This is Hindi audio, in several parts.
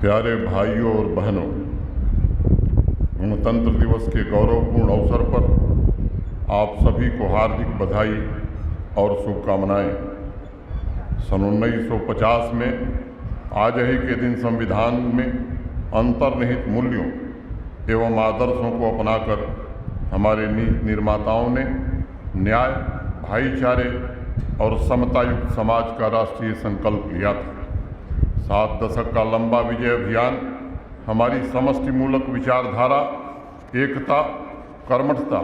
प्यारे भाइयों और बहनों, गणतंत्र दिवस के गौरवपूर्ण अवसर पर आप सभी को हार्दिक बधाई और शुभकामनाएं। सन 1950 में आज ही के दिन संविधान में अंतर्निहित मूल्यों एवं आदर्शों को अपनाकर हमारे नीति निर्माताओं ने न्याय, भाईचारे और समतायुक्त समाज का राष्ट्रीय संकल्प लिया था। 7 दशक का लंबा विजय अभियान हमारी समष्टिमूलक विचारधारा, एकता, कर्मठता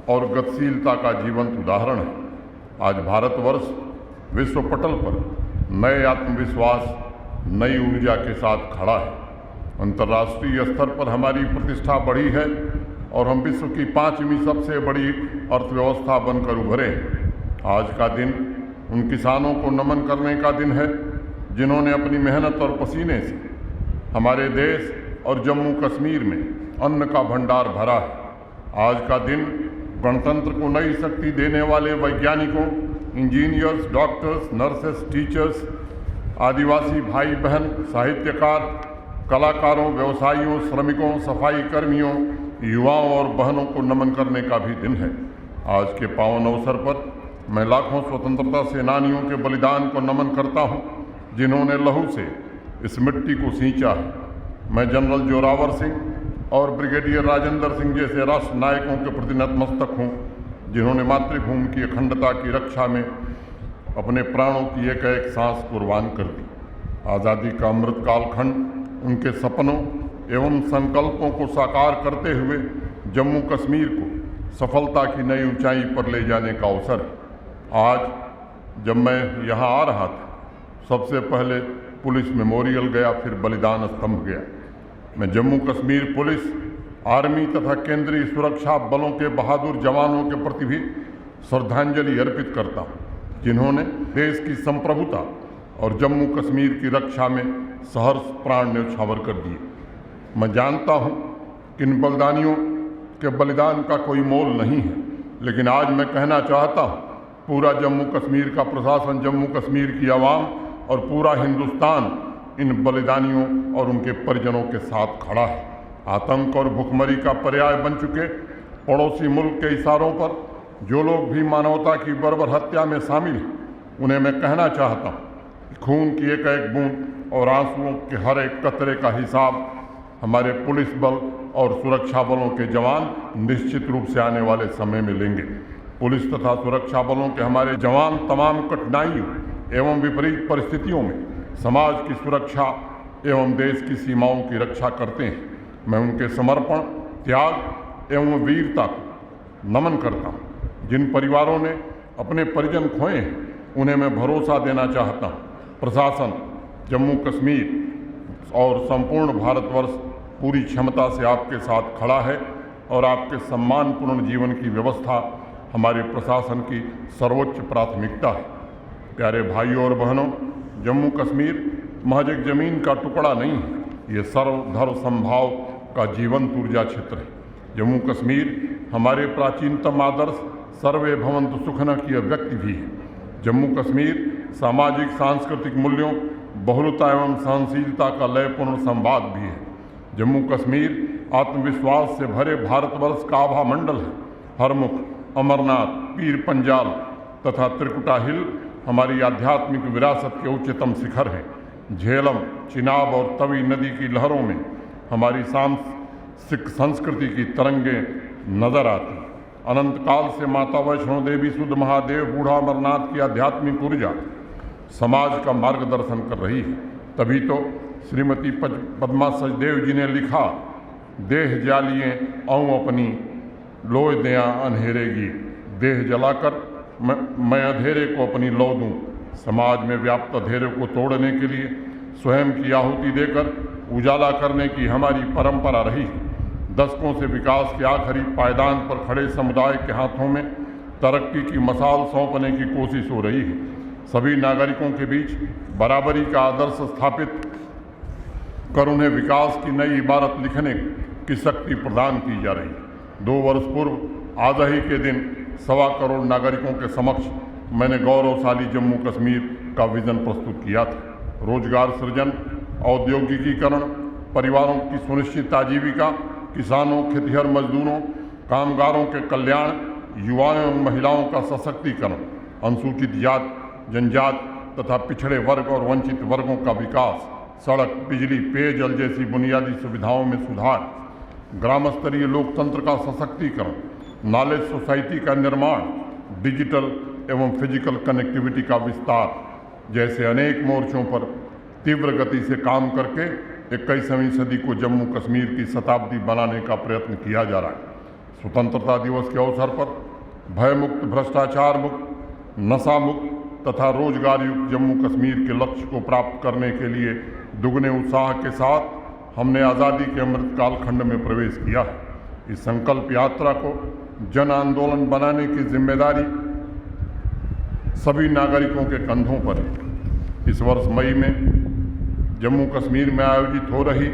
और गतिशीलता का जीवंत उदाहरण है। आज भारतवर्ष विश्व पटल पर नए आत्मविश्वास, नई ऊर्जा के साथ खड़ा है। अंतर्राष्ट्रीय स्तर पर हमारी प्रतिष्ठा बढ़ी है और हम विश्व की 5वीं सबसे बड़ी अर्थव्यवस्था बनकर उभरे हैं। आज का दिन उन किसानों को नमन करने का दिन है जिन्होंने अपनी मेहनत और पसीने से हमारे देश और जम्मू कश्मीर में अन्न का भंडार भरा है। आज का दिन गणतंत्र को नई शक्ति देने वाले वैज्ञानिकों, इंजीनियर्स, डॉक्टर्स, नर्सेस, टीचर्स, आदिवासी भाई बहन, साहित्यकार, कलाकारों, व्यवसायियों, श्रमिकों, सफाई कर्मियों, युवाओं और बहनों को नमन करने का भी दिन है। आज के पावन अवसर पर मैं लाखों स्वतंत्रता सेनानियों के बलिदान को नमन करता हूं, जिन्होंने लहू से इस मिट्टी को सींचा है। मैं जनरल जोरावर सिंह और ब्रिगेडियर राजेंद्र सिंह जैसे राष्ट्र नायकों के प्रति नतमस्तक हूँ, जिन्होंने मातृभूमि की अखंडता की रक्षा में अपने प्राणों की एक एक सांस कुर्बान कर दी। आज़ादी का अमृत कालखंड उनके सपनों एवं संकल्पों को साकार करते हुए जम्मू कश्मीर को सफलता की नई ऊंचाई पर ले जाने का अवसर है। आज जब मैं यहाँ आ रहा था, सबसे पहले पुलिस मेमोरियल गया, फिर बलिदान स्तंभ गया। मैं जम्मू कश्मीर पुलिस, आर्मी तथा केंद्रीय सुरक्षा बलों के बहादुर जवानों के प्रति भी श्रद्धांजलि अर्पित करता हूँ, जिन्होंने देश की संप्रभुता और जम्मू कश्मीर की रक्षा में सहर्ष प्राण न्यौछावर कर दिए। मैं जानता हूँ कि इन बलिदानियों के बलिदान का कोई मोल नहीं है, लेकिन आज मैं कहना चाहता हूँ, पूरा जम्मू कश्मीर का प्रशासन, जम्मू कश्मीर की आवाम और पूरा हिंदुस्तान इन बलिदानियों और उनके परिजनों के साथ खड़ा है। आतंक और भुखमरी का पर्याय बन चुके पड़ोसी मुल्क के इशारों पर जो लोग भी मानवता की बर्बर हत्या में शामिल हैं, उन्हें मैं कहना चाहता हूँ, खून की एक एक बूंद और आंसुओं के हर एक कतरे का हिसाब हमारे पुलिस बल और सुरक्षा बलों के जवान निश्चित रूप से आने वाले समय में लेंगे। पुलिस तथा सुरक्षा बलों के हमारे जवान तमाम कठिनाइयों एवं विपरीत परिस्थितियों में समाज की सुरक्षा एवं देश की सीमाओं की रक्षा करते हैं। मैं उनके समर्पण, त्याग एवं वीरता को नमन करता हूँ। जिन परिवारों ने अपने परिजन खोए हैं, उन्हें मैं भरोसा देना चाहता हूँ, प्रशासन, जम्मू कश्मीर और संपूर्ण भारतवर्ष पूरी क्षमता से आपके साथ खड़ा है और आपके सम्मानपूर्ण जीवन की व्यवस्था हमारे प्रशासन की सर्वोच्च प्राथमिकता है। प्यारे भाइयों और बहनों, जम्मू कश्मीर महज एक जमीन का टुकड़ा नहीं है, ये सर्वधर्म समभाव का जीवंत ऊर्जा क्षेत्र है। जम्मू कश्मीर हमारे प्राचीनतम आदर्श सर्वे भवन्तु सुखिनः की अभिव्यक्ति भी है। जम्मू कश्मीर सामाजिक सांस्कृतिक मूल्यों, बहुलता एवं सहनशीलता का लयपूर्ण संवाद भी है। जम्मू कश्मीर आत्मविश्वास से भरे भारतवर्ष का आभा मंडल है। हरमुख, अमरनाथ, पीर पंजाल तथा त्रिकुटा हिल हमारी आध्यात्मिक विरासत के उच्चतम शिखर हैं। झेलम, चिनाब और तवी नदी की लहरों में हमारी सिख संस्कृति की तरंगें नजर आती। अनंत काल से माता वैष्णो देवी, शुद्ध महादेव, बूढ़ा अमरनाथ की आध्यात्मिक ऊर्जा समाज का मार्गदर्शन कर रही है। तभी तो श्रीमती पद्मा सचदेव जी ने लिखा, देह जालिए औ अपनी लोय दया अंधेरेगी, देह जलाकर मैं अंधेरे को अपनी लौ दूँ। समाज में व्याप्त अंधेरे को तोड़ने के लिए स्वयं की आहुति देकर उजाला करने की हमारी परंपरा रही है। दशकों से विकास के आखिरी पायदान पर खड़े समुदाय के हाथों में तरक्की की मसाल सौंपने की कोशिश हो रही है। सभी नागरिकों के बीच बराबरी का आदर्श स्थापित कर उन्हें विकास की नई इबारत लिखने की शक्ति प्रदान की जा रही है। 2 वर्ष पूर्व आज ही के दिन 1.25 करोड़ नागरिकों के समक्ष मैंने गौरवशाली जम्मू कश्मीर का विजन प्रस्तुत किया था। रोजगार सृजन, औद्योगिकीकरण, परिवारों की सुनिश्चित आजीविका, किसानों, खेतिहर मजदूरों, कामगारों के कल्याण, युवाओं एवं महिलाओं का सशक्तिकरण, अनुसूचित जात, जनजाति तथा पिछड़े वर्ग और वंचित वर्गों का विकास, सड़क, बिजली, पेयजल जैसी बुनियादी सुविधाओं में सुधार, ग्राम स्तरीय लोकतंत्र का सशक्तिकरण, नॉलेज सोसाइटी का निर्माण, डिजिटल एवं फिजिकल कनेक्टिविटी का विस्तार जैसे अनेक मोर्चों पर तीव्र गति से काम करके 21वीं सदी को जम्मू कश्मीर की शताब्दी बनाने का प्रयत्न किया जा रहा है। स्वतंत्रता दिवस के अवसर पर भयमुक्त, भ्रष्टाचार मुक्त, नशा मुक्त तथा रोजगार युक्त जम्मू कश्मीर के लक्ष्य को प्राप्त करने के लिए दुगने उत्साह के साथ हमने आज़ादी के अमृत कालखंड में प्रवेश किया है। इस संकल्प यात्रा को जन आंदोलन बनाने की जिम्मेदारी सभी नागरिकों के कंधों पर है। इस वर्ष मई में जम्मू कश्मीर में आयोजित हो रही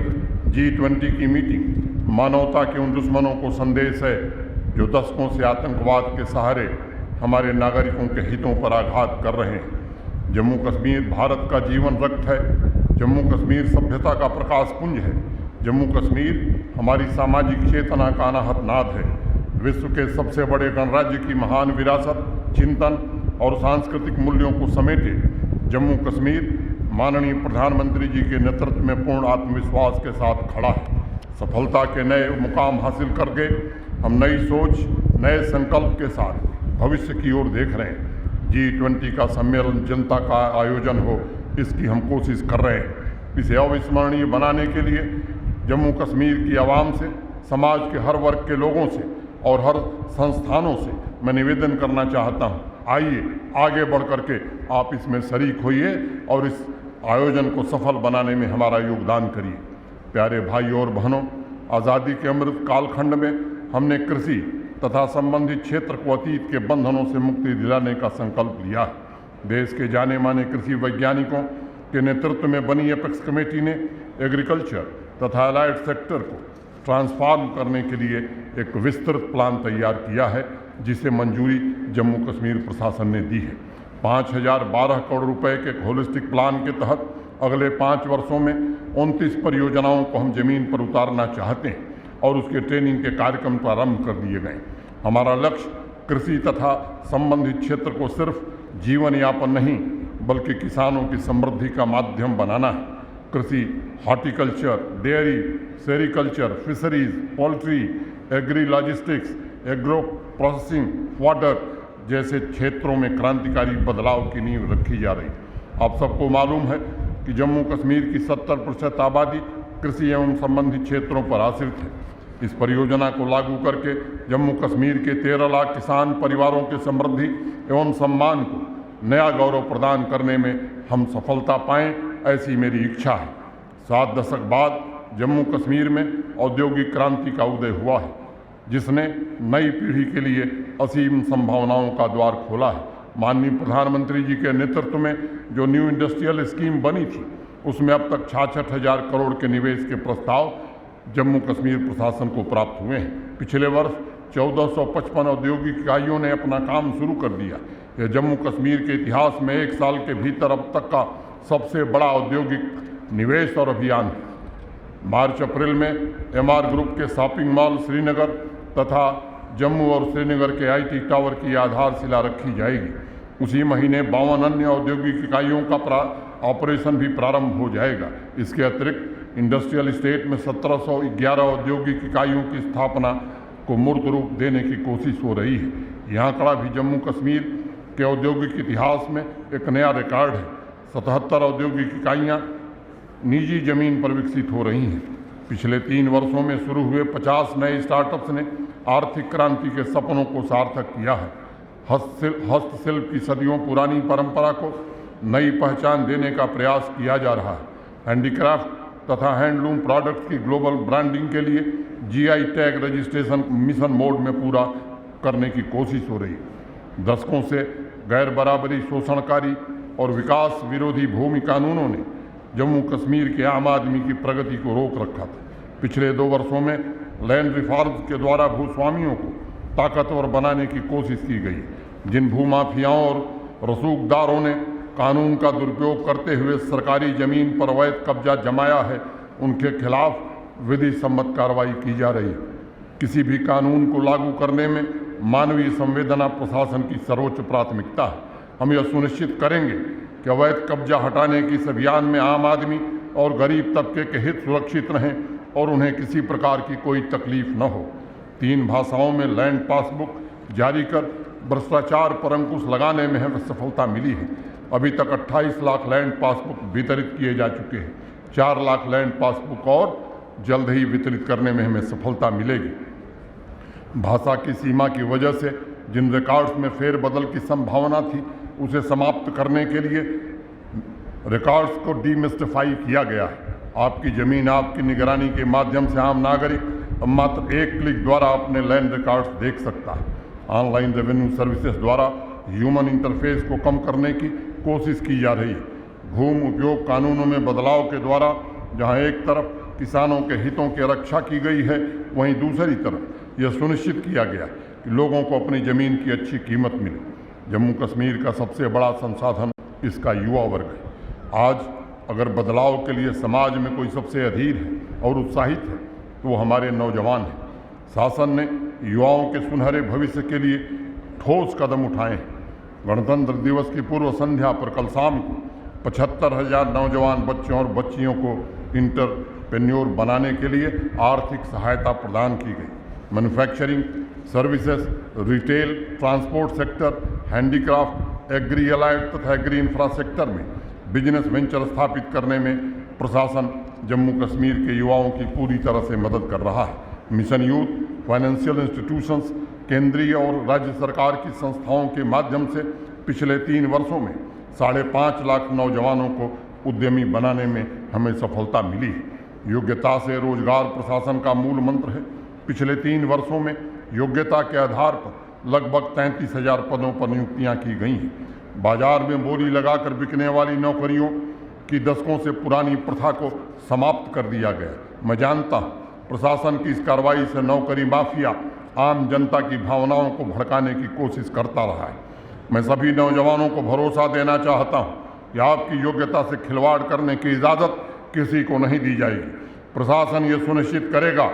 G20 की मीटिंग मानवता के उन दुश्मनों को संदेश है जो दशकों से आतंकवाद के सहारे हमारे नागरिकों के हितों पर आघात कर रहे हैं। जम्मू कश्मीर भारत का जीवन रक्त है। जम्मू कश्मीर सभ्यता का प्रकाश पुंज है। जम्मू कश्मीर हमारी सामाजिक चेतना का अनाहत नाद है। विश्व के सबसे बड़े गणराज्य की महान विरासत, चिंतन और सांस्कृतिक मूल्यों को समेटे जम्मू कश्मीर माननीय प्रधानमंत्री जी के नेतृत्व में पूर्ण आत्मविश्वास के साथ खड़ा है। सफलता के नए मुकाम हासिल करके हम नई सोच, नए संकल्प के साथ भविष्य की ओर देख रहे हैं। G20 का सम्मेलन जनता का आयोजन हो, इसकी हम कोशिश कर रहे हैं। इसे अविस्मरणीय बनाने के लिए जम्मू कश्मीर की आवाम से, समाज के हर वर्ग के लोगों से और हर संस्थानों से मैं निवेदन करना चाहता हूं, आइए आगे बढ़ करके आप इसमें शरीक होइए और इस आयोजन को सफल बनाने में हमारा योगदान करिए। प्यारे भाइयों और बहनों, आज़ादी के अमृत कालखंड में हमने कृषि तथा संबंधित क्षेत्र को अतीत के बंधनों से मुक्ति दिलाने का संकल्प लिया है। देश के जाने माने कृषि वैज्ञानिकों के नेतृत्व में बनी एपेक्स कमेटी ने एग्रीकल्चर तथा अलाइड सेक्टर को ट्रांसफॉर्म करने के लिए एक विस्तृत प्लान तैयार किया है, जिसे मंजूरी जम्मू कश्मीर प्रशासन ने दी है। 5012 करोड़ रुपए के होलिस्टिक प्लान के तहत अगले 5 वर्षों में 29 परियोजनाओं को हम जमीन पर उतारना चाहते हैं और उसके ट्रेनिंग के कार्यक्रम प्रारंभ कर दिए गए। हमारा लक्ष्य कृषि तथा संबंधित क्षेत्र को सिर्फ जीवन यापन नहीं बल्कि किसानों की समृद्धि का माध्यम बनाना है। कृषि, horticulture, dairy, sericulture, fisheries, poultry, agri logistics, agro processing, water जैसे क्षेत्रों में क्रांतिकारी बदलाव की नींव रखी जा रही। आप सबको मालूम है कि जम्मू कश्मीर की 70% आबादी कृषि एवं संबंधित क्षेत्रों पर आश्रित है। इस परियोजना को लागू करके जम्मू कश्मीर के 13 लाख किसान परिवारों के समृद्धि एवं सम्मान को नया गौरव प्रदान करने में हम सफलता पाएं, ऐसी मेरी इच्छा है। 7 दशक बाद जम्मू कश्मीर में औद्योगिक क्रांति का उदय हुआ है, जिसने नई पीढ़ी के लिए असीम संभावनाओं का द्वार खोला है। माननीय प्रधानमंत्री जी के नेतृत्व में जो न्यू इंडस्ट्रियल स्कीम बनी थी, उसमें अब तक 66,000 करोड़ के निवेश के प्रस्ताव जम्मू कश्मीर प्रशासन को प्राप्त हुए हैं। पिछले वर्ष 1455 औद्योगिक इकाइयों ने अपना काम शुरू कर दिया। यह जम्मू कश्मीर के इतिहास में 1 साल के भीतर अब तक का सबसे बड़ा औद्योगिक निवेश और अभियान है। मार्च अप्रैल में MR ग्रुप के शॉपिंग मॉल श्रीनगर तथा जम्मू और श्रीनगर के IT टावर की आधारशिला रखी जाएगी। उसी महीने 52 अन्य औद्योगिक इकाइयों का ऑपरेशन भी प्रारंभ हो जाएगा। इसके अतिरिक्त इंडस्ट्रियल स्टेट में 1711 औद्योगिक इकाइयों की स्थापना को मूर्त रूप देने की कोशिश हो रही है। यहाँ कड़ा भी जम्मू कश्मीर के औद्योगिक इतिहास में एक नया रिकॉर्ड है। 77 औद्योगिक इकाइयाँ निजी जमीन पर विकसित हो रही हैं। पिछले 3 वर्षों में शुरू हुए 50 नए स्टार्टअप्स ने आर्थिक क्रांति के सपनों को सार्थक किया है। हस्तशिल्प की सदियों पुरानी परंपरा को नई पहचान देने का प्रयास किया जा रहा है। हैंडीक्राफ्ट तथा हैंडलूम प्रोडक्ट्स की ग्लोबल ब्रांडिंग के लिए GI tag registration mission mode में पूरा करने की कोशिश हो रही है। दशकों से गैर बराबरी, शोषणकारी और विकास विरोधी भूमि कानूनों ने जम्मू कश्मीर के आम आदमी की प्रगति को रोक रखा था। पिछले 2 वर्षों में लैंड रिफॉर्म्स के द्वारा भूस्वामियों को ताकतवर बनाने की कोशिश की गई। जिन भूमाफियाओं और रसूखदारों ने कानून का दुरुपयोग करते हुए सरकारी जमीन पर अवैध कब्जा जमाया है, उनके खिलाफ विधि सम्मत कार्रवाई की जा रही है। किसी भी कानून को लागू करने में मानवीय संवेदना प्रशासन की सर्वोच्च प्राथमिकता है। हम यह सुनिश्चित करेंगे कि अवैध कब्जा हटाने के इस अभियान में आम आदमी और गरीब तबके के हित सुरक्षित रहें और उन्हें किसी प्रकार की कोई तकलीफ न हो। 3 भाषाओं में लैंड पासबुक जारी कर भ्रष्टाचार पर अंकुश लगाने में हमें सफलता मिली है। अभी तक 28 लाख लैंड पासबुक वितरित किए जा चुके हैं। 4 लाख लैंड पासबुक और जल्द ही वितरित करने में हमें सफलता मिलेगी। भाषा की सीमा की वजह से जिन रिकॉर्ड्स में फेरबदल की संभावना थी, उसे समाप्त करने के लिए रिकॉर्ड्स को डीमिस्टिफाई किया गया है। आपकी ज़मीन आपकी निगरानी के माध्यम से आम नागरिक अब मात्र एक क्लिक द्वारा अपने लैंड रिकॉर्ड्स देख सकता है। ऑनलाइन रेवेन्यू सर्विसेज द्वारा ह्यूमन इंटरफेस को कम करने की कोशिश की जा रही है। भूमि उपयोग कानूनों में बदलाव के द्वारा जहां एक तरफ किसानों के हितों की रक्षा की गई है, वहीं दूसरी तरफ यह सुनिश्चित किया गया कि लोगों को अपनी ज़मीन की अच्छी कीमत मिले। जम्मू कश्मीर का सबसे बड़ा संसाधन इसका युवा वर्ग है। आज अगर बदलाव के लिए समाज में कोई सबसे अधीर है और उत्साहित है तो वो हमारे नौजवान हैं। शासन ने युवाओं के सुनहरे भविष्य के लिए ठोस कदम उठाए हैं। गणतंत्र दिवस की पूर्व संध्या पर कल शाम को 75,000 नौजवान बच्चों और बच्चियों को इंटरप्रेन्योर बनाने के लिए आर्थिक सहायता प्रदान की गई। Manufacturing, services, retail, transport sector, handicraft, agri allied तथा एग्री इंफ्रा सेक्टर में बिजनेस वेंचर स्थापित करने में प्रशासन जम्मू कश्मीर के युवाओं की पूरी तरह से मदद कर रहा है। मिशन यूथ, फाइनेंशियल इंस्टीट्यूशंस, केंद्रीय और राज्य सरकार की संस्थाओं के माध्यम से पिछले 3 वर्षों में 5.5 लाख नौजवानों को उद्यमी बनाने में हमें सफलता मिली है। योग्यता से रोजगार प्रशासन का मूल मंत्र है। पिछले 3 वर्षों में योग्यता के आधार पर लगभग 33,000 पदों पर नियुक्तियां की गई हैं। बाजार में बोली लगाकर बिकने वाली नौकरियों की दशकों से पुरानी प्रथा को समाप्त कर दिया गया। मैं जानता हूँ प्रशासन की इस कार्रवाई से नौकरी माफिया आम जनता की भावनाओं को भड़काने की कोशिश करता रहा है। मैं सभी नौजवानों को भरोसा देना चाहता हूँ कि आपकी योग्यता से खिलवाड़ करने की इजाज़त किसी को नहीं दी जाएगी। प्रशासन ये सुनिश्चित करेगा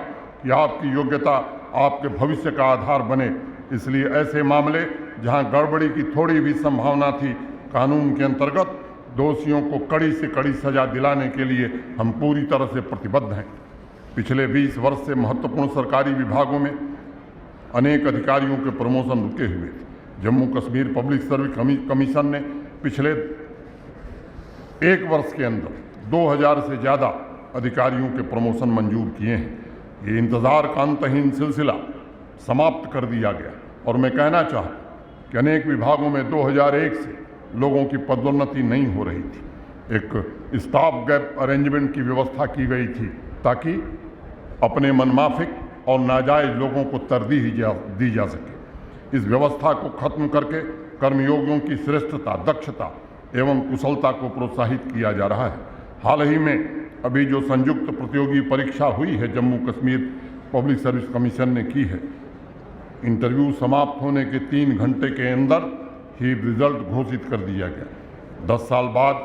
कि आपकी योग्यता आपके भविष्य का आधार बने। इसलिए ऐसे मामले जहां गड़बड़ी की थोड़ी भी संभावना थी, कानून के अंतर्गत दोषियों को कड़ी से कड़ी सजा दिलाने के लिए हम पूरी तरह से प्रतिबद्ध हैं। पिछले 20 वर्ष से महत्वपूर्ण सरकारी विभागों में अनेक अधिकारियों के प्रमोशन रुके हुए थे। Jammu Kashmir public service commission ने पिछले 1 वर्ष के अंदर 2000 से ज़्यादा अधिकारियों के प्रमोशन मंजूर किए हैं। ये इंतज़ार का अंतहीन सिलसिला समाप्त कर दिया गया और मैं कहना चाहता कि अनेक विभागों में 2001 से लोगों की पदोन्नति नहीं हो रही थी। एक स्टॉप गैप अरेंजमेंट की व्यवस्था की गई थी ताकि अपने मनमाफिक और नाजायज लोगों को तरजीह दी जा सके। इस व्यवस्था को खत्म करके कर्मयोगियों की श्रेष्ठता, दक्षता एवं कुशलता को प्रोत्साहित किया जा रहा है। हाल ही में अभी जो संयुक्त प्रतियोगी परीक्षा हुई है, Jammu Kashmir public service commission ने की है, इंटरव्यू समाप्त होने के 3 घंटे के अंदर ही रिजल्ट घोषित कर दिया गया। 10 साल बाद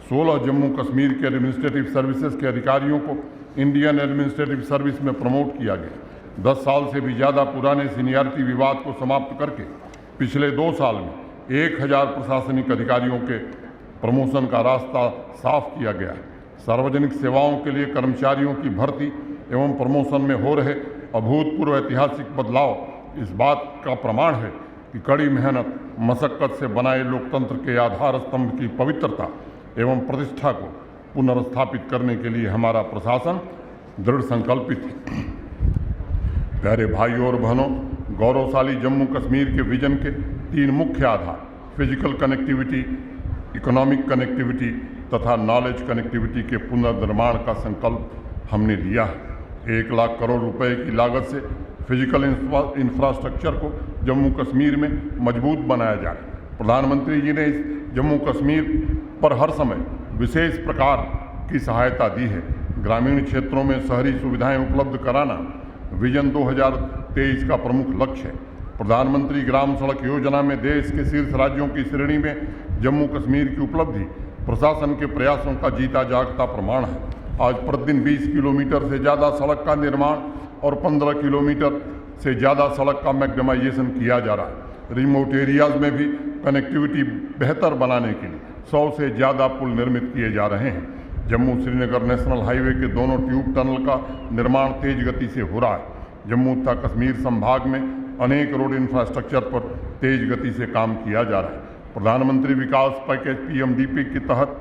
16 जम्मू कश्मीर के एडमिनिस्ट्रेटिव सर्विसेज के अधिकारियों को इंडियन एडमिनिस्ट्रेटिव सर्विस में प्रमोट किया गया। 10 साल से भी ज़्यादा पुराने सीनियरिटी विवाद को समाप्त करके पिछले 2 साल में 1000 प्रशासनिक अधिकारियों के प्रमोशन का रास्ता साफ किया गया है। सार्वजनिक सेवाओं के लिए कर्मचारियों की भर्ती एवं प्रमोशन में हो रहे अभूतपूर्व ऐतिहासिक बदलाव इस बात का प्रमाण है कि कड़ी मेहनत, मशक्कत से बनाए लोकतंत्र के आधार स्तंभ की पवित्रता एवं प्रतिष्ठा को पुनर्स्थापित करने के लिए हमारा प्रशासन दृढ़ संकल्पित है। प्यारे भाइयों और बहनों, गौरवशाली जम्मू कश्मीर के विजन के 3 मुख्य आधार फिजिकल कनेक्टिविटी, इकोनॉमिक कनेक्टिविटी तथा नॉलेज कनेक्टिविटी के पुनर्निर्माण का संकल्प हमने लिया है। 1 लाख करोड़ रुपए की लागत से फिजिकल इंफ्रास्ट्रक्चर को जम्मू कश्मीर में मजबूत बनाया जाए। प्रधानमंत्री जी ने इस जम्मू कश्मीर पर हर समय विशेष प्रकार की सहायता दी है। ग्रामीण क्षेत्रों में शहरी सुविधाएं उपलब्ध कराना विजन 2023 का प्रमुख लक्ष्य है। प्रधानमंत्री ग्राम सड़क योजना में देश के शीर्ष राज्यों की श्रेणी में जम्मू कश्मीर की उपलब्धि प्रशासन के प्रयासों का जीता जागता प्रमाण है। आज प्रतिदिन 20 किलोमीटर से ज़्यादा सड़क का निर्माण और 15 किलोमीटर से ज़्यादा सड़क का मैग्नेमाइजेशन किया जा रहा है। रिमोट एरियाज़ में भी कनेक्टिविटी बेहतर बनाने के लिए 100 से ज़्यादा पुल निर्मित किए जा रहे हैं। जम्मू श्रीनगर नेशनल हाईवे के दोनों ट्यूब टनल का निर्माण तेज गति से हो रहा है। जम्मू तथा कश्मीर संभाग में अनेक रोड इंफ्रास्ट्रक्चर पर तेज गति से काम किया जा रहा है। प्रधानमंत्री विकास पैकेज PMDP के तहत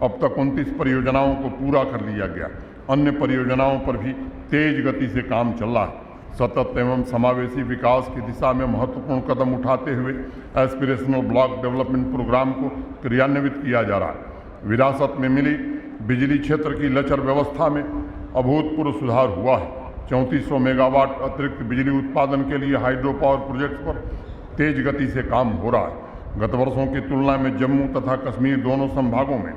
अब तक 29 परियोजनाओं को पूरा कर लिया गया। अन्य परियोजनाओं पर भी तेज गति से काम चल रहा है। सतत एवं समावेशी विकास की दिशा में महत्वपूर्ण कदम उठाते हुए एस्पिरेशनल ब्लॉक डेवलपमेंट प्रोग्राम को क्रियान्वित किया जा रहा है। विरासत में मिली बिजली क्षेत्र की लचर व्यवस्था में अभूतपूर्व सुधार हुआ है। 3400 मेगावाट अतिरिक्त बिजली उत्पादन के लिए हाइड्रो पावर प्रोजेक्ट्स पर तेज गति से काम हो रहा है। गत वर्षों की तुलना में जम्मू तथा कश्मीर दोनों संभागों में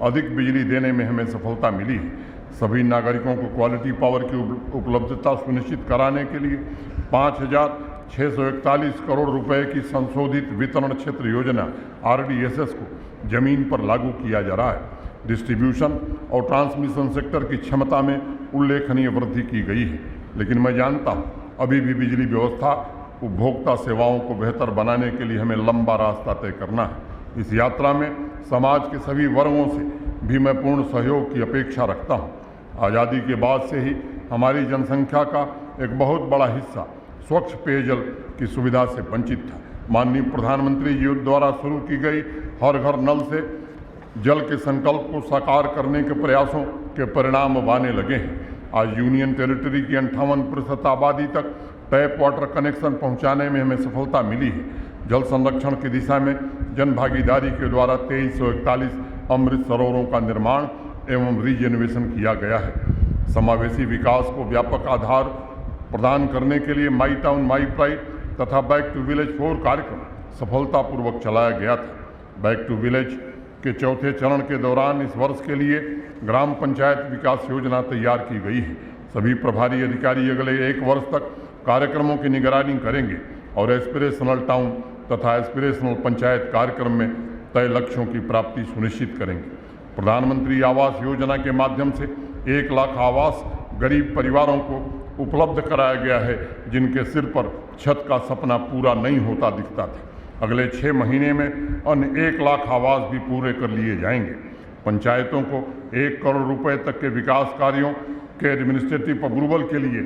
अधिक बिजली देने में हमें सफलता मिली है। सभी नागरिकों को क्वालिटी पावर की उपलब्धता सुनिश्चित कराने के लिए 5,641 करोड़ रुपए की संशोधित वितरण क्षेत्र योजना RDSS को जमीन पर लागू किया जा रहा है। डिस्ट्रीब्यूशन और ट्रांसमिशन सेक्टर की क्षमता में उल्लेखनीय वृद्धि की गई है, लेकिन मैं जानता हूँ अभी भी बिजली व्यवस्था उपभोक्ता सेवाओं को बेहतर बनाने के लिए हमें लंबा रास्ता तय करना है। इस यात्रा में समाज के सभी वर्गों से भी मैं पूर्ण सहयोग की अपेक्षा रखता हूँ। आज़ादी के बाद से ही हमारी जनसंख्या का एक बहुत बड़ा हिस्सा स्वच्छ पेयजल की सुविधा से वंचित था। माननीय प्रधानमंत्री जी द्वारा शुरू की गई हर घर नल से जल के संकल्प को साकार करने के प्रयासों के परिणाम अब आने लगे हैं। आज यूनियन टेरिटरी की 58% आबादी तक टैप वाटर कनेक्शन पहुंचाने में हमें सफलता मिली है। जल संरक्षण की दिशा में जन भागीदारी के द्वारा 2341 अमृत सरोवरों का निर्माण एवं रीजेनरेशन किया गया है। समावेशी विकास को व्यापक आधार प्रदान करने के लिए माई टाउन माई प्राइड तथा बैक टू विलेज 4 कार्यक्रम सफलतापूर्वक चलाया गया था। बैक टू विलेज के चौथे चरण के दौरान इस वर्ष के लिए ग्राम पंचायत विकास योजना तैयार की गई है। सभी प्रभारी अधिकारी अगले 1 वर्ष तक कार्यक्रमों की निगरानी करेंगे और एस्पिरेशनल टाउन तथा एस्पिरेशनल पंचायत कार्यक्रम में तय लक्ष्यों की प्राप्ति सुनिश्चित करेंगे। प्रधानमंत्री आवास योजना के माध्यम से 1 लाख आवास गरीब परिवारों को उपलब्ध कराया गया है, जिनके सिर पर छत का सपना पूरा नहीं होता दिखता था। अगले 6 महीने में अन्य 1 लाख आवास भी पूरे कर लिए जाएंगे। पंचायतों को 1 करोड़ रुपए तक के विकास कार्यों के एडमिनिस्ट्रेटिव अप्रूवल के लिए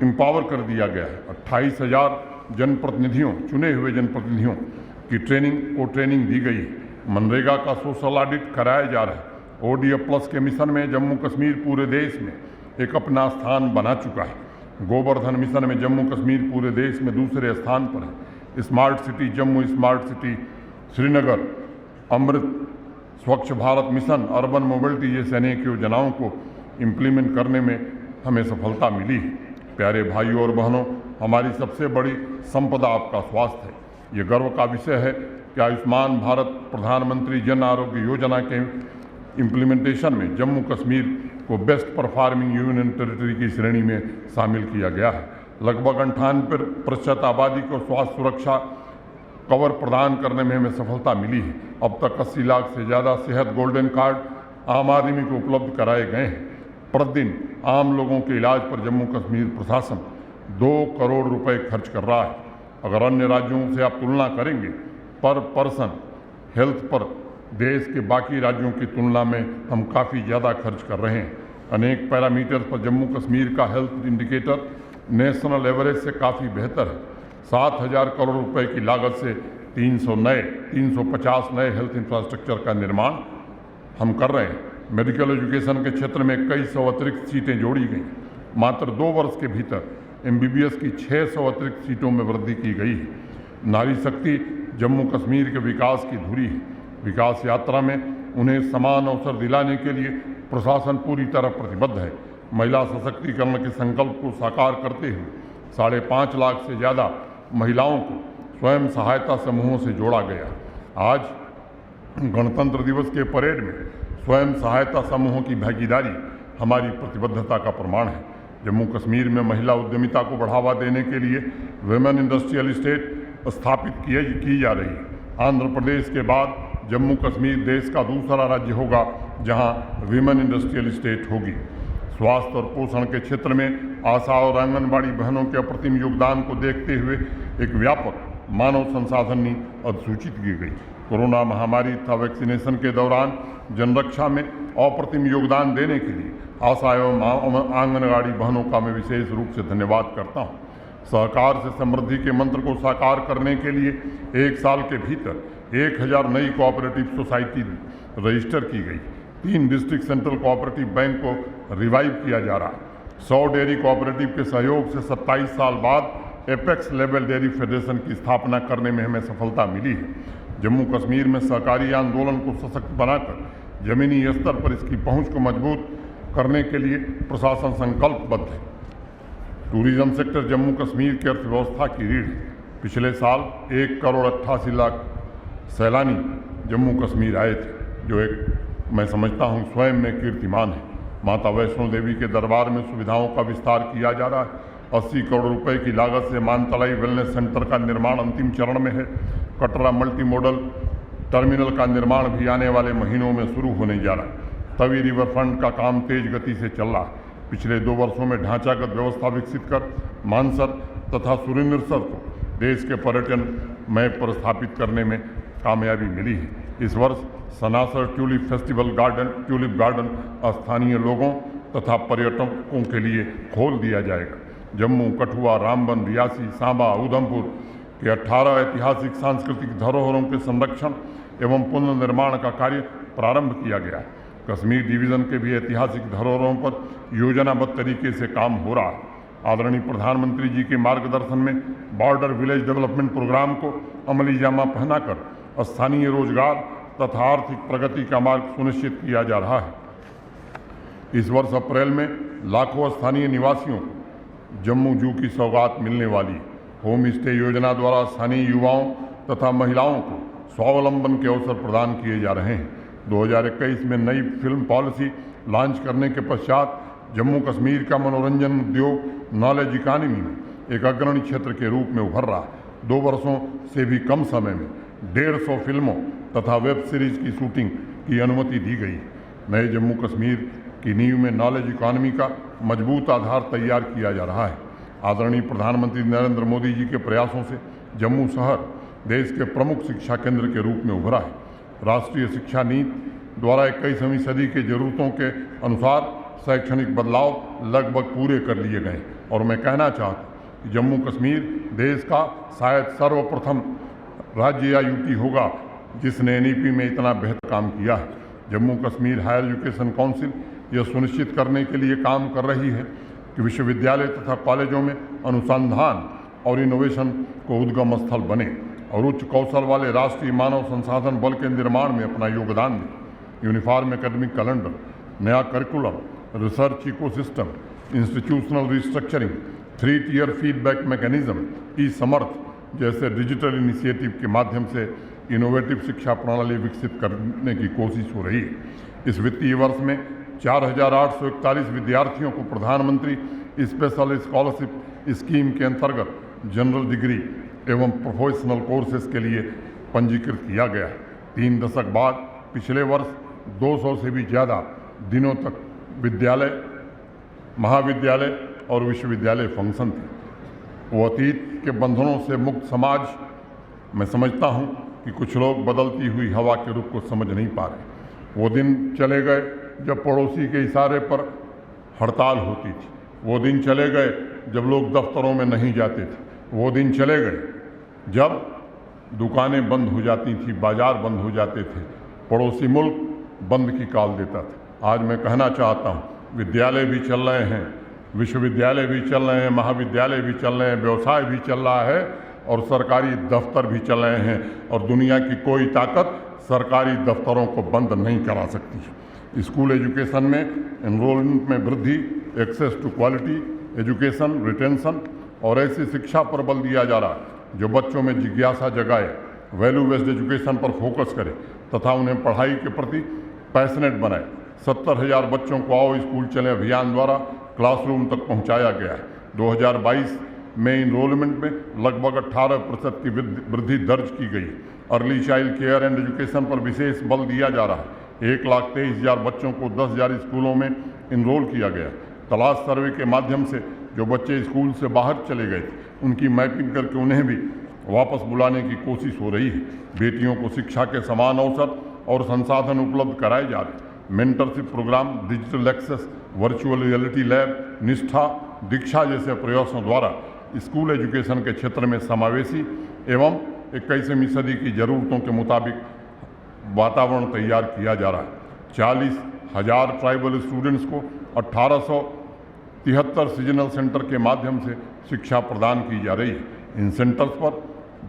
एम्पावर कर दिया गया है। 28,000 जनप्रतिनिधियों, चुने हुए जनप्रतिनिधियों की ट्रेनिंग दी गई है। मनरेगा का सोशल ऑडिट कराया जा रहा है। ODF+ के मिशन में जम्मू कश्मीर पूरे देश में एक अपना स्थान बना चुका है। गोवर्धन मिशन में जम्मू कश्मीर पूरे देश में दूसरे स्थान पर है। Smart city Jammu, smart city Srinagar, Amrut, Swachh Bharat mission, urban mobility जैसे अनेक योजनाओं को इम्प्लीमेंट करने में हमें सफलता मिली है। प्यारे भाइयों और बहनों, हमारी सबसे बड़ी संपदा आपका स्वास्थ्य है। ये गर्व का विषय है कि आयुष्मान भारत प्रधानमंत्री जन आरोग्य योजना के इम्प्लीमेंटेशन में जम्मू कश्मीर को बेस्ट परफॉर्मिंग यूनियन टेरिटरी की श्रेणी में शामिल किया गया है। लगभग 98% आबादी को स्वास्थ्य सुरक्षा कवर प्रदान करने में हमें सफलता मिली है। अब तक 80 लाख से ज़्यादा सेहत गोल्डन कार्ड आम आदमी को उपलब्ध कराए गए हैं। प्रतिदिन आम लोगों के इलाज पर जम्मू कश्मीर प्रशासन 2 करोड़ रुपए खर्च कर रहा है। अगर अन्य राज्यों से आप तुलना करेंगे पर पर्सन हेल्थ पर देश के बाकी राज्यों की तुलना में हम काफ़ी ज़्यादा खर्च कर रहे हैं। अनेक पैरामीटर्स पर जम्मू कश्मीर का हेल्थ इंडिकेटर नेशनल एवरेज से काफ़ी बेहतर है। 7,000 करोड़ रुपए की लागत से 350 नए हेल्थ इंफ्रास्ट्रक्चर का निर्माण हम कर रहे हैं। मेडिकल एजुकेशन के क्षेत्र में कई सौ अतिरिक्त सीटें जोड़ी गई। मात्र 2 वर्ष के भीतर MBBS की 600 अतिरिक्त सीटों में वृद्धि की गई है। नारी शक्ति जम्मू कश्मीर के विकास की धुरी है। विकास यात्रा में उन्हें समान अवसर दिलाने के लिए प्रशासन पूरी तरह प्रतिबद्ध है। महिला सशक्तिकरण के संकल्प को साकार करते हुए 5.5 लाख से ज़्यादा महिलाओं को स्वयं सहायता समूहों से जोड़ा गया। आज गणतंत्र दिवस के परेड में स्वयं सहायता समूहों की भागीदारी हमारी प्रतिबद्धता का प्रमाण है। जम्मू कश्मीर में महिला उद्यमिता को बढ़ावा देने के लिए विमेन इंडस्ट्रियल एस्टेट स्थापित की जा रही है। आंध्र प्रदेश के बाद जम्मू कश्मीर देश का दूसरा राज्य होगा जहां विमेन इंडस्ट्रियल स्टेट होगी। स्वास्थ्य और पोषण के क्षेत्र में आशा और आंगनबाड़ी बहनों के अप्रतिम योगदान को देखते हुए एक व्यापक मानव संसाधन नीति अधिसूचित की गई। कोरोना महामारी तथा वैक्सीनेशन के दौरान जनरक्षा में अप्रतिम योगदान देने के लिए आशा एवं आंगनबाड़ी बहनों का मैं विशेष रूप से धन्यवाद करता हूँ। सहकार से समृद्धि के मंत्र को साकार करने के लिए 1 साल के भीतर 1000 नई कोऑपरेटिव सोसाइटी रजिस्टर की गई। 3 डिस्ट्रिक्ट सेंट्रल कोऑपरेटिव बैंक को रिवाइव किया जा रहा है। 100 डेयरी कोऑपरेटिव के सहयोग से 27 साल बाद एपेक्स लेवल डेयरी फेडरेशन की स्थापना करने में हमें सफलता मिली है। जम्मू कश्मीर में सहकारी आंदोलन को सशक्त बनाकर जमीनी स्तर पर इसकी पहुंच को मजबूत करने के लिए प्रशासन संकल्पबद्ध है। टूरिज्म सेक्टर जम्मू कश्मीर की अर्थव्यवस्था की रीढ़ है। पिछले साल 1 करोड़ 88 लाख सैलानी जम्मू कश्मीर आए थे, जो एक मैं समझता हूँ स्वयं में कीर्तिमान है। माता वैष्णो देवी के दरबार में सुविधाओं का विस्तार किया जा रहा है। 80 करोड़ रुपए की लागत से मानतलाई वेलनेस सेंटर का निर्माण अंतिम चरण में है। कटरा मल्टी मॉडल टर्मिनल का निर्माण भी आने वाले महीनों में शुरू होने जा रहा है। तवी रिवरफ्रंट का काम तेज गति से चल रहा है। पिछले 2 वर्षों में ढांचागत व्यवस्था विकसित कर मानसर तथा सुरेंद्रसर को देश के पर्यटन मैप पर स्थापित करने में कामयाबी मिली है। इस वर्ष Sanasar tulip festival tulip garden स्थानीय लोगों तथा पर्यटकों के लिए खोल दिया जाएगा। जम्मू, कठुआ, रामबन, रियासी, सांबा, उधमपुर के 18 ऐतिहासिक सांस्कृतिक धरोहरों के संरक्षण एवं पुनर्निर्माण का कार्य प्रारंभ किया गया है। कश्मीर डिवीज़न के भी ऐतिहासिक धरोहरों पर योजनाबद्ध तरीके से काम हो रहा है। आदरणीय प्रधानमंत्री जी के मार्गदर्शन में बॉर्डर विलेज डेवलपमेंट प्रोग्राम को अमली जामा पहनाकर स्थानीय रोजगार तथा आर्थिक प्रगति का मार्ग सुनिश्चित किया जा रहा है। इस वर्ष अप्रैल में लाखों स्थानीय निवासियों को जम्मू जू की सौगात मिलने वाली है। होम स्टे योजना द्वारा स्थानीय युवाओं तथा महिलाओं को स्वावलंबन के अवसर प्रदान किए जा रहे हैं। 2021 में नई फिल्म पॉलिसी लॉन्च करने के पश्चात जम्मू कश्मीर का मनोरंजन उद्योग नॉलेज इकानमी में एक अग्रणी क्षेत्र के रूप में उभर रहा है। 2 वर्षों से भी कम समय में 150 फिल्मों तथा वेब सीरीज की शूटिंग की अनुमति दी गई। नए जम्मू कश्मीर की नींव में नॉलेज इकॉनमी का मजबूत आधार तैयार किया जा रहा है। आदरणीय प्रधानमंत्री नरेंद्र मोदी जी के प्रयासों से जम्मू शहर देश के प्रमुख शिक्षा केंद्र के रूप में उभरा है। राष्ट्रीय शिक्षा नीति द्वारा 21वीं सदी के जरूरतों के अनुसार शैक्षणिक बदलाव लगभग पूरे कर लिए गए और मैं कहना चाहता हूँ कि जम्मू कश्मीर देश का शायद सर्वप्रथम राज्य या यूटी होगा जिसने एनईपी में इतना बेहतर काम किया है। Jammu Kashmir higher education council यह सुनिश्चित करने के लिए काम कर रही है कि विश्वविद्यालय तथा कॉलेजों में अनुसंधान और इनोवेशन को उद्गम स्थल बने और उच्च कौशल वाले राष्ट्रीय मानव संसाधन बल के निर्माण में अपना योगदान दें। यूनिफॉर्म एकेडमिक कैलेंडर, नया curriculum, research ecosystem, institutional restructuring, 3 tier feedback mechanism, e Samarth जैसे डिजिटल इनिशिएटिव के माध्यम से इनोवेटिव शिक्षा प्रणाली विकसित करने की कोशिश हो रही है। इस वित्तीय वर्ष में 4841 विद्यार्थियों को प्रधानमंत्री स्पेशल स्कॉलरशिप स्कीम के अंतर्गत जनरल डिग्री एवं प्रोफेशनल कोर्सेज के लिए पंजीकृत किया गया है। 3 दशक बाद पिछले वर्ष 200 से भी ज़्यादा दिनों तक विद्यालय, महाविद्यालय और विश्वविद्यालय फंक्शन थे। वो अतीत के बंधनों से मुक्त समाज, मैं समझता हूँ कि कुछ लोग बदलती हुई हवा के रुख को समझ नहीं पा रहे। वो दिन चले गए जब पड़ोसी के इशारे पर हड़ताल होती थी। वो दिन चले गए जब लोग दफ्तरों में नहीं जाते थे। वो दिन चले गए जब दुकानें बंद हो जाती थी, बाजार बंद हो जाते थे, पड़ोसी मुल्क बंद की कॉल देता था। आज मैं कहना चाहता हूँ, विद्यालय भी चल रहे हैं, विश्वविद्यालय भी चल रहे हैं, महाविद्यालय भी चल रहे हैं, व्यवसाय भी चल रहा है और सरकारी दफ्तर भी चल रहे हैं और दुनिया की कोई ताकत सरकारी दफ्तरों को बंद नहीं करा सकती है। स्कूल एजुकेशन में एनरोलमेंट में वृद्धि, access to quality education, retention और ऐसी शिक्षा पर बल दिया जा रहा है जो बच्चों में जिज्ञासा जगाए, वैल्यू बेस्ड एजुकेशन पर फोकस करे तथा उन्हें पढ़ाई के प्रति पैशनेट बनाए। 70,000 बच्चों को आओ स्कूल चले अभियान द्वारा क्लासरूम तक पहुंचाया गया है। 2022 में इनरोलमेंट में लगभग 18% की वृद्धि दर्ज की गई। Early child care and education पर विशेष बल दिया जा रहा है। 1,23,000 बच्चों को 10,000 स्कूलों में इनरोल किया गया। तलाश सर्वे के माध्यम से जो बच्चे स्कूल से बाहर चले गए थे उनकी मैपिंग करके उन्हें भी वापस बुलाने की कोशिश हो रही है। बेटियों को शिक्षा के समान अवसर और संसाधन उपलब्ध कराए जा रहे हैं। Mentorship programme, digital access, virtual reality lab, Nishtha, Diksha जैसे प्रयासों द्वारा स्कूल एजुकेशन के क्षेत्र में समावेशी एवं 21वीं सदी की ज़रूरतों के मुताबिक वातावरण तैयार किया जा रहा है। 40,000 ट्राइबल स्टूडेंट्स को 1873 सीजनल सेंटर के माध्यम से शिक्षा प्रदान की जा रही है। इन सेंटर्स पर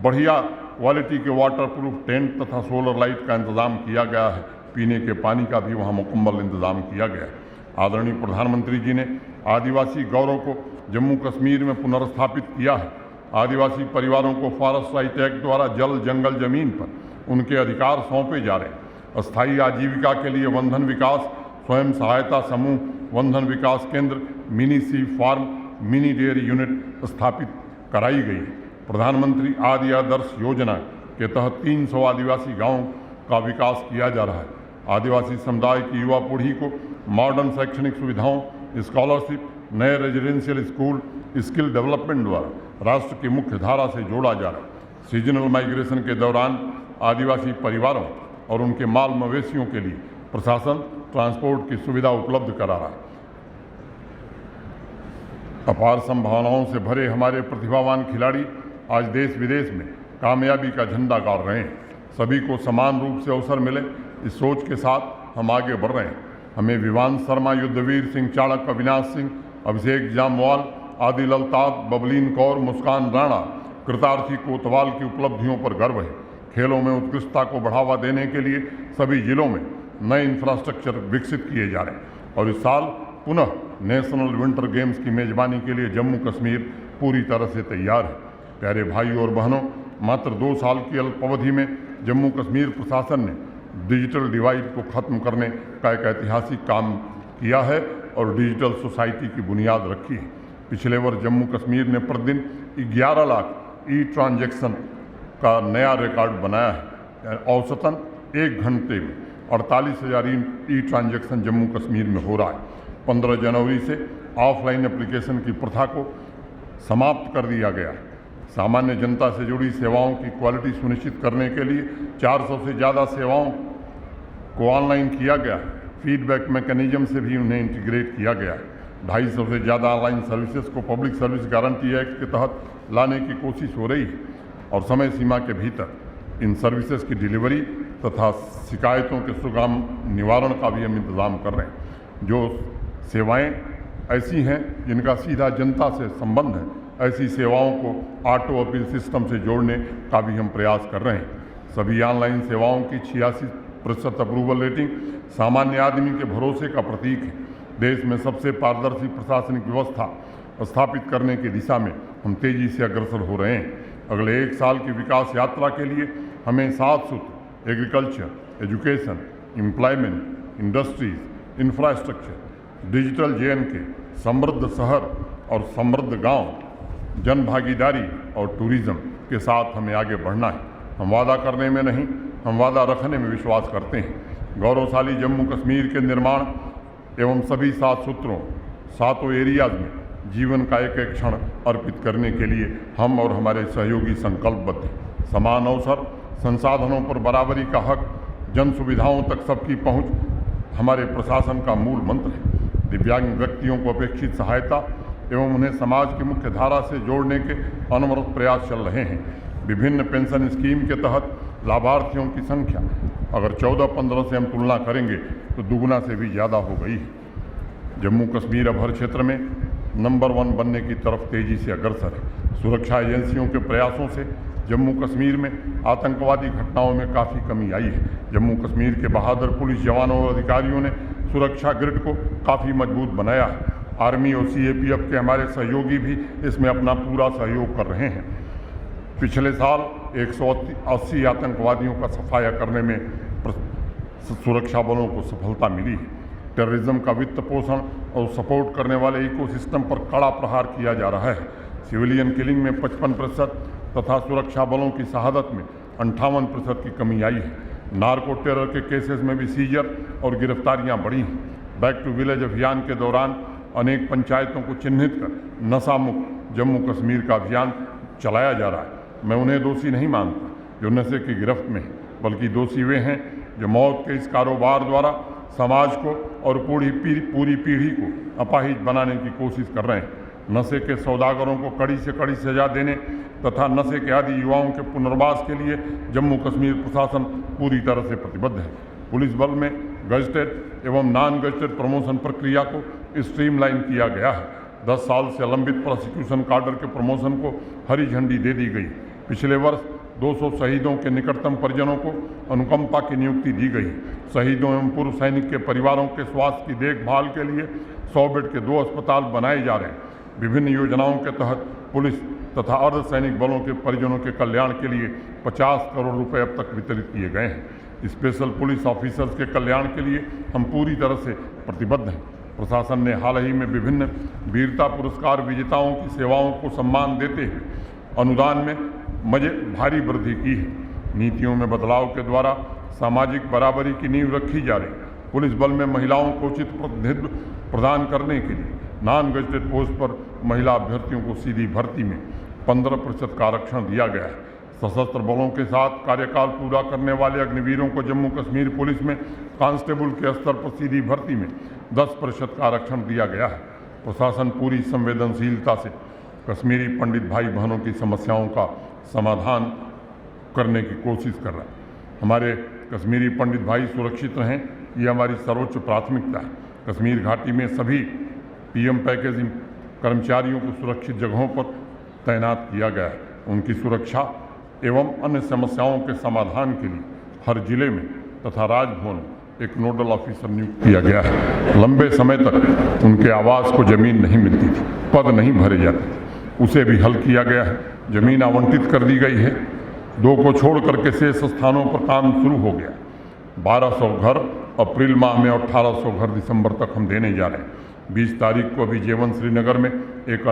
बढ़िया क्वालिटी के वाटर प्रूफ टेंट तथा सोलर लाइट का इंतज़ाम किया गया है। पीने के पानी का भी वहाँ मुकम्मल इंतज़ाम किया गया है। आदरणीय प्रधानमंत्री जी ने आदिवासी गौरव को जम्मू कश्मीर में पुनर्स्थापित किया है। आदिवासी परिवारों को फॉरेस्ट राइट एक्ट द्वारा जल, जंगल, जमीन पर उनके अधिकार सौंपे जा रहे हैं। अस्थायी आजीविका के लिए वंधन विकास स्वयं सहायता समूह, वंधन विकास केंद्र, मिनी सी फार्म, मिनी डेयरी यूनिट स्थापित कराई गई है। प्रधानमंत्री आदि आदर्श योजना के तहत 300 आदिवासी गांवों का विकास किया जा रहा है। आदिवासी समुदाय की युवा पीढ़ी को मॉडर्न शैक्षणिक सुविधाओं, स्कॉलरशिप, नए रेजिडेंशियल स्कूल, स्किल डेवलपमेंट द्वारा राष्ट्र की मुख्य धारा से जोड़ा जा रहा है। सीजनल माइग्रेशन के दौरान आदिवासी परिवारों और उनके माल मवेशियों के लिए प्रशासन ट्रांसपोर्ट की सुविधा उपलब्ध करा रहा है। अपार संभावनाओं से भरे हमारे प्रतिभावान खिलाड़ी आज देश विदेश में कामयाबी का झंडा गाड़ रहे हैं। सभी को समान रूप से अवसर मिले, इस सोच के साथ हम आगे बढ़ रहे हैं। हमें विवांश शर्मा, युद्धवीर सिंह चाणक्य, अविनाश सिंह, अभिषेक जामवाल, आदिल अल्ताफ, बबलीन कौर, मुस्कान राणा, कृतार्थी कोतवाल की उपलब्धियों पर गर्व है। खेलों में उत्कृष्टता को बढ़ावा देने के लिए सभी जिलों में नए इंफ्रास्ट्रक्चर विकसित किए जा रहे हैं और इस साल पुनः नेशनल विंटर गेम्स की मेजबानी के लिए जम्मू कश्मीर पूरी तरह से तैयार है। प्यारे भाइयों और बहनों, मात्र 2 साल की अल्प अवधि में जम्मू कश्मीर प्रशासन ने डिजिटल डिवाइड को खत्म करने का एक ऐतिहासिक काम किया है और डिजिटल सोसाइटी की बुनियाद रखी है। पिछले वर्ष जम्मू कश्मीर ने प्रतिदिन 11 लाख ई ट्रांजैक्शन का नया रिकॉर्ड बनाया है। औसतन 1 घंटे में 48,000 ई ट्रांजैक्शन जम्मू कश्मीर में हो रहा है। 15 जनवरी से ऑफलाइन एप्लीकेशन की प्रथा को समाप्त कर दिया गया है। सामान्य जनता से जुड़ी सेवाओं की क्वालिटी सुनिश्चित करने के लिए 400 से ज़्यादा सेवाओं को ऑनलाइन किया गया है। फीडबैक मैकेनिज्म से भी उन्हें इंटीग्रेट किया गया है। 250 से ज़्यादा ऑनलाइन सर्विसेज को पब्लिक सर्विस गारंटी एक्ट के तहत लाने की कोशिश हो रही है और समय सीमा के भीतर इन सर्विसेज की डिलीवरी तथा शिकायतों के सुगम निवारण का भी हम इंतज़ाम कर रहे हैं। जो सेवाएं ऐसी हैं जिनका सीधा जनता से संबंध है, ऐसी सेवाओं को ऑटो अपील सिस्टम से जोड़ने का भी हम प्रयास कर रहे हैं। सभी ऑनलाइन सेवाओं की 86% अप्रूवल रेटिंग सामान्य आदमी के भरोसे का प्रतीक है। देश में सबसे पारदर्शी प्रशासनिक व्यवस्था स्थापित करने की दिशा में हम तेजी से अग्रसर हो रहे हैं। अगले 1 साल की विकास यात्रा के लिए हमें 7 सूत्र agriculture, education, employment, industries, infrastructure, digital JNK, समृद्ध शहर और समृद्ध गांव, जन भागीदारी और टूरिज्म के साथ हमें आगे बढ़ना है। हम वादा करने में नहीं, हम वादा रखने में विश्वास करते हैं। गौरवशाली जम्मू कश्मीर के निर्माण एवं सभी 7 सूत्रों, 7 एरियाज में जीवन का एक एक क्षण अर्पित करने के लिए हम और हमारे सहयोगी संकल्पबद्ध हैं। समान अवसर, संसाधनों पर बराबरी का हक, जन सुविधाओं तक सबकी पहुंच हमारे प्रशासन का मूल मंत्र है। दिव्यांग व्यक्तियों को अपेक्षित सहायता एवं उन्हें समाज की मुख्य धारा से जोड़ने के अनवरत प्रयास चल रहे हैं। विभिन्न पेंशन स्कीम के तहत लाभार्थियों की संख्या अगर 14-15 से हम तुलना करेंगे तो दुगुना से भी ज़्यादा हो गई है। जम्मू कश्मीर अब हर क्षेत्र में नंबर 1 बनने की तरफ तेजी से अग्रसर है। सुरक्षा एजेंसियों के प्रयासों से जम्मू कश्मीर में आतंकवादी घटनाओं में काफ़ी कमी आई है। जम्मू कश्मीर के बहादुर पुलिस जवानों और अधिकारियों ने सुरक्षा ग्रिड को काफ़ी मजबूत बनाया है। आर्मी और CAPF के हमारे सहयोगी भी इसमें अपना पूरा सहयोग कर रहे हैं। पिछले साल 180 आतंकवादियों का सफाया करने में सुरक्षा बलों को सफलता मिली है। टेररिज्म का वित्त पोषण और सपोर्ट करने वाले इकोसिस्टम पर कड़ा प्रहार किया जा रहा है। सिविलियन किलिंग में 55% तथा सुरक्षा बलों की शहादत में 58% की कमी आई है। नार्को टेरर के केसेस में भी सीजर और गिरफ्तारियां बढ़ी हैं। बैक टू विलेज अभियान के दौरान अनेक पंचायतों को चिन्हित कर नशा मुक्त जम्मू कश्मीर का अभियान चलाया जा रहा है। मैं उन्हें दोषी नहीं मानता जो नशे की गिरफ्त में हैं, बल्कि दोषी वे हैं जो मौत के इस कारोबार द्वारा समाज को और पूरी पीढ़ी को अपाहिज बनाने की कोशिश कर रहे हैं। नशे के सौदागरों को कड़ी से कड़ी सजा देने तथा नशे के आदि युवाओं के पुनर्वास के लिए जम्मू कश्मीर प्रशासन पूरी तरह से प्रतिबद्ध है। पुलिस बल में गजटेड एवं नॉन गजटेड प्रमोशन प्रक्रिया को स्ट्रीमलाइन किया गया है। 10 साल से लंबित प्रोसिक्यूशन काडर के प्रमोशन को हरी झंडी दे दी गई। पिछले वर्ष 200 शहीदों के निकटतम परिजनों को अनुकंपा की नियुक्ति दी गई। शहीदों एवं पूर्व सैनिक के परिवारों के स्वास्थ्य की देखभाल के लिए 100 बेड के 2 अस्पताल बनाए जा रहे हैं। विभिन्न योजनाओं के तहत पुलिस तथा अर्धसैनिक बलों के परिजनों के कल्याण के लिए 50 करोड़ रुपए अब तक वितरित किए गए हैं। स्पेशल पुलिस ऑफिसर्स के कल्याण के लिए हम पूरी तरह से प्रतिबद्ध हैं। प्रशासन ने हाल ही में विभिन्न वीरता पुरस्कार विजेताओं की सेवाओं को सम्मान देते हुए अनुदान में भारी वृद्धि की है। नीतियों में बदलाव के द्वारा सामाजिक बराबरी की नींव रखी जा रही है। पुलिस बल में महिलाओं को उचित प्रतिनिधित्व प्रदान करने के लिए नॉन गजटेड पोस्ट पर महिला अभ्यर्थियों को सीधी भर्ती में 15% का आरक्षण दिया गया है। सशस्त्र बलों के साथ कार्यकाल पूरा करने वाले अग्निवीरों को जम्मू कश्मीर पुलिस में कांस्टेबल के स्तर पर सीधी भर्ती में 10% का आरक्षण दिया गया है। प्रशासन पूरी संवेदनशीलता से कश्मीरी पंडित भाई बहनों की समस्याओं का समाधान करने की कोशिश कर रहा है। हमारे कश्मीरी पंडित भाई सुरक्षित रहें, ये हमारी सर्वोच्च प्राथमिकता है। कश्मीर घाटी में सभी पीएम पैकेज कर्मचारियों को सुरक्षित जगहों पर तैनात किया गया है। उनकी सुरक्षा एवं अन्य समस्याओं के समाधान के लिए हर जिले में तथा राजभवन में एक नोडल ऑफिसर नियुक्त किया गया है। लंबे समय तक उनके आवास को जमीन नहीं मिलती थी, पद नहीं भरे जाते थे, उसे भी हल किया गया है। जमीन आवंटित कर दी गई है। 2 को छोड़ करके शेष स्थानों पर काम शुरू हो गया। 1200 घर अप्रैल माह में और 1800 घर दिसंबर तक हम देने जा रहे हैं। 20 तारीख को अभी J1 श्रीनगर में एक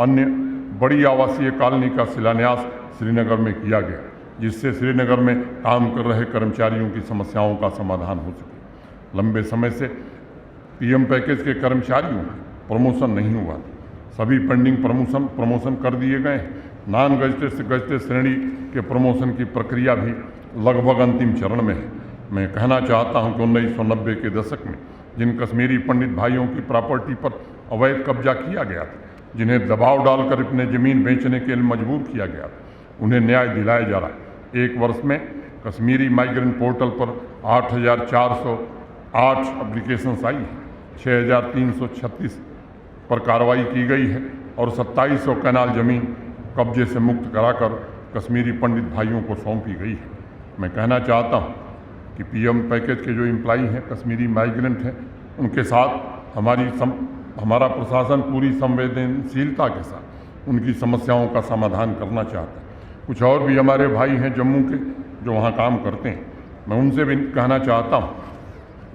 अन्य बड़ी आवासीय कॉलोनी का शिलान्यास श्रीनगर में किया गया, जिससे श्रीनगर में काम कर रहे कर्मचारियों की समस्याओं का समाधान हो सके। लंबे समय से पीएम पैकेज के कर्मचारियों का प्रमोशन नहीं हुआ, सभी पेंडिंग प्रमोशन कर दिए गए हैं। नॉन गजटेड से गजटेड श्रेणी के प्रमोशन की प्रक्रिया भी लगभग अंतिम चरण में है। मैं कहना चाहता हूं कि 1990 के दशक में जिन कश्मीरी पंडित भाइयों की प्रॉपर्टी पर अवैध कब्जा किया गया था, जिन्हें दबाव डालकर अपने ज़मीन बेचने के लिए मजबूर किया गया था, उन्हें न्याय दिलाया जा रहा है। 1 वर्ष में कश्मीरी माइग्रेंट पोर्टल पर 8,408 एप्लीकेशंस आई हैं, 6,336 पर कार्रवाई की गई है और 2700 कैनाल ज़मीन कब्जे से मुक्त कराकर कश्मीरी पंडित भाइयों को सौंपी गई है। मैं कहना चाहता हूँ कि पीएम पैकेज के जो एम्प्लॉई हैं, कश्मीरी माइग्रेंट हैं, उनके साथ हमारा प्रशासन पूरी संवेदनशीलता के साथ उनकी समस्याओं का समाधान करना चाहता है। कुछ और भी हमारे भाई हैं जम्मू के जो वहाँ काम करते हैं, मैं उनसे भी कहना चाहता हूँ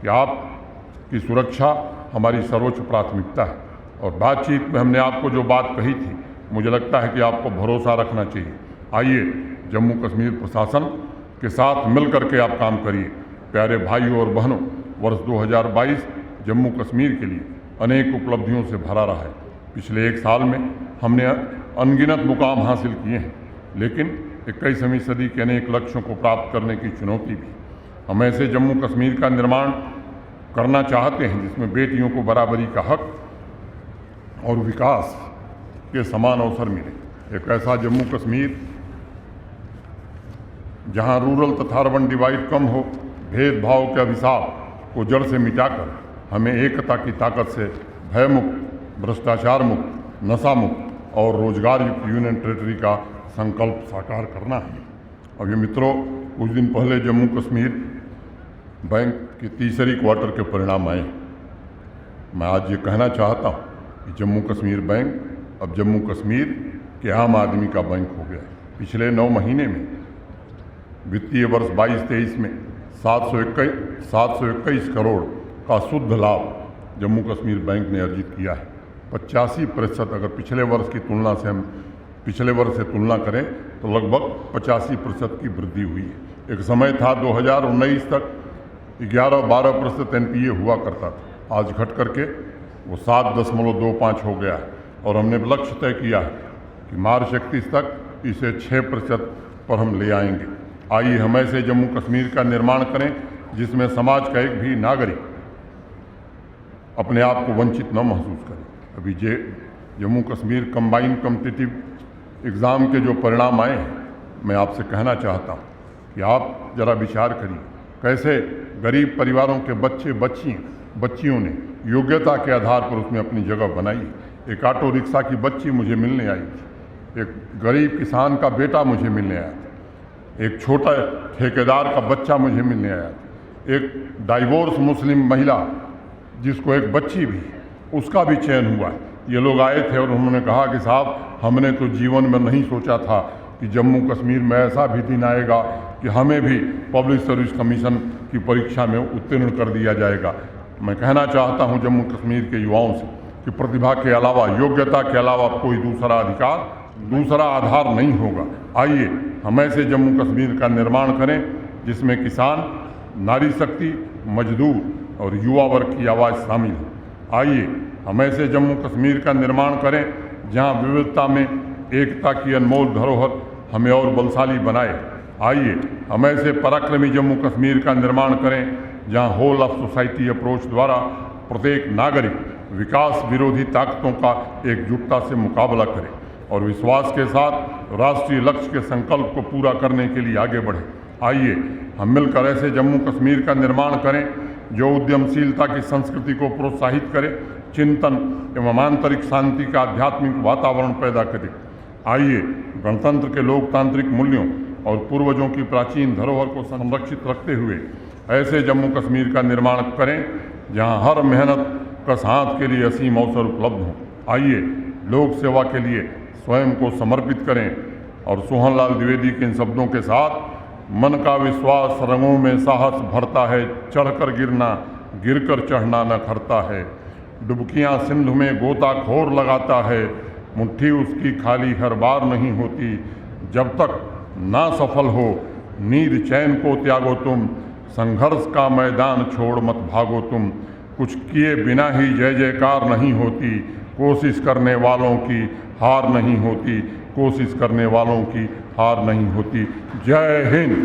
कि आपकी सुरक्षा हमारी सर्वोच्च प्राथमिकता है। और बातचीत में हमने आपको जो बात कही थी, मुझे लगता है कि आपको भरोसा रखना चाहिए। आइए जम्मू कश्मीर प्रशासन के साथ मिल करके आप काम करिए। प्यारे भाइयों और बहनों, वर्ष 2022 जम्मू कश्मीर के लिए अनेक उपलब्धियों से भरा रहा है। पिछले 1 साल में हमने अनगिनत मुकाम हासिल किए हैं, लेकिन 21वीं सदी के अनेक लक्ष्यों को प्राप्त करने की चुनौती भी। हम ऐसे जम्मू कश्मीर का निर्माण करना चाहते हैं जिसमें बेटियों को बराबरी का हक और विकास के समान अवसर मिले। एक ऐसा जम्मू कश्मीर जहां रूरल तथा अर्बन डिवाइड कम हो, भेदभाव के अभिशाप को जड़ से मिटाकर हमें एकता की ताकत से भयमुक्त, भ्रष्टाचार मुक्त, नशा मुक्त और रोजगार युक्त यूनियन टेरिटरी का संकल्प साकार करना है। अभी मित्रों, कुछ दिन पहले जम्मू कश्मीर बैंक के तीसरी क्वार्टर के परिणाम आए। मैं आज ये कहना चाहता हूँ कि जम्मू कश्मीर बैंक अब जम्मू कश्मीर के आम आदमी का बैंक हो गया है। पिछले 9 महीने में वित्तीय वर्ष 22-23 में 721 करोड़ का शुद्ध लाभ जम्मू कश्मीर बैंक ने अर्जित किया है। 85% अगर पिछले वर्ष से तुलना करें तो लगभग 85% की वृद्धि हुई है। एक समय था 2019 तक 11-12% NPA हुआ करता था, आज घट करके वो 7.25 हो गया है और हमने लक्ष्य तय किया है कि मार्च 31 तक इसे 6% पर हम ले आएंगे। आइए हम ऐसे जम्मू कश्मीर का निर्माण करें जिसमें समाज का एक भी नागरिक अपने आप को वंचित न महसूस करे। अभी Jammu Kashmir combined competitive exam के जो परिणाम आए हैं, मैं आपसे कहना चाहता हूँ कि आप ज़रा विचार करिए कैसे गरीब परिवारों के बच्चियों ने योग्यता के आधार पर उसमें अपनी जगह बनाई। एक ऑटो रिक्शा की बच्ची मुझे मिलने आई थी, एक गरीब किसान का बेटा मुझे मिलने आया था, एक छोटा ठेकेदार का बच्चा मुझे मिलने आया था, एक डाइवोर्स मुस्लिम महिला जिसको एक बच्ची भी, उसका भी चयन हुआ। ये लोग आए थे और उन्होंने कहा कि साहब हमने तो जीवन में नहीं सोचा था कि जम्मू कश्मीर में ऐसा भी दिन आएगा कि हमें भी पब्लिक सर्विस कमीशन की परीक्षा में उत्तीर्ण कर दिया जाएगा। मैं कहना चाहता हूं जम्मू कश्मीर के युवाओं से कि प्रतिभा के अलावा, योग्यता के अलावा कोई दूसरा आधार नहीं होगा। आइए हम ऐसे जम्मू कश्मीर का निर्माण करें जिसमें किसान, नारी शक्ति, मजदूर और युवा वर्ग की आवाज़ शामिल हो। आइए हम ऐसे जम्मू कश्मीर का निर्माण करें जहां विविधता में एकता की अनमोल धरोहर हमें और बलशाली बनाए। आइए हम ऐसे पराक्रमी जम्मू कश्मीर का निर्माण करें जहां होल ऑफ सोसाइटी अप्रोच द्वारा प्रत्येक नागरिक विकास विरोधी ताकतों का एकजुटता से मुकाबला करे और विश्वास के साथ राष्ट्रीय लक्ष्य के संकल्प को पूरा करने के लिए आगे बढ़े। आइए हम मिलकर ऐसे जम्मू कश्मीर का निर्माण करें जो उद्यमशीलता की संस्कृति को प्रोत्साहित करे, चिंतन एवं आंतरिक शांति का आध्यात्मिक वातावरण पैदा करे। आइए गणतंत्र के लोकतांत्रिक मूल्यों और पूर्वजों की प्राचीन धरोहर को संरक्षित रखते हुए ऐसे जम्मू कश्मीर का निर्माण करें जहां हर मेहनत कस हाथ के लिए असीम अवसर उपलब्ध हों। आइए लोक सेवा के लिए स्वयं को समर्पित करें और सोहन लाल द्विवेदी के इन शब्दों के साथ, मन का विश्वास रंगों में साहस भरता है, चढ़कर गिरना गिरकर चढ़ना न खरता है, डुबकियां सिंधु में गोताखोर लगाता है, मुट्ठी उसकी खाली हर बार नहीं होती, जब तक ना सफल हो नींद चैन को त्यागो तुम, संघर्ष का मैदान छोड़ मत भागो तुम, कुछ किए बिना ही जय जयकार नहीं होती, कोशिश करने वालों की हार नहीं होती, कोशिश करने वालों की हार नहीं होती। जय हिंद।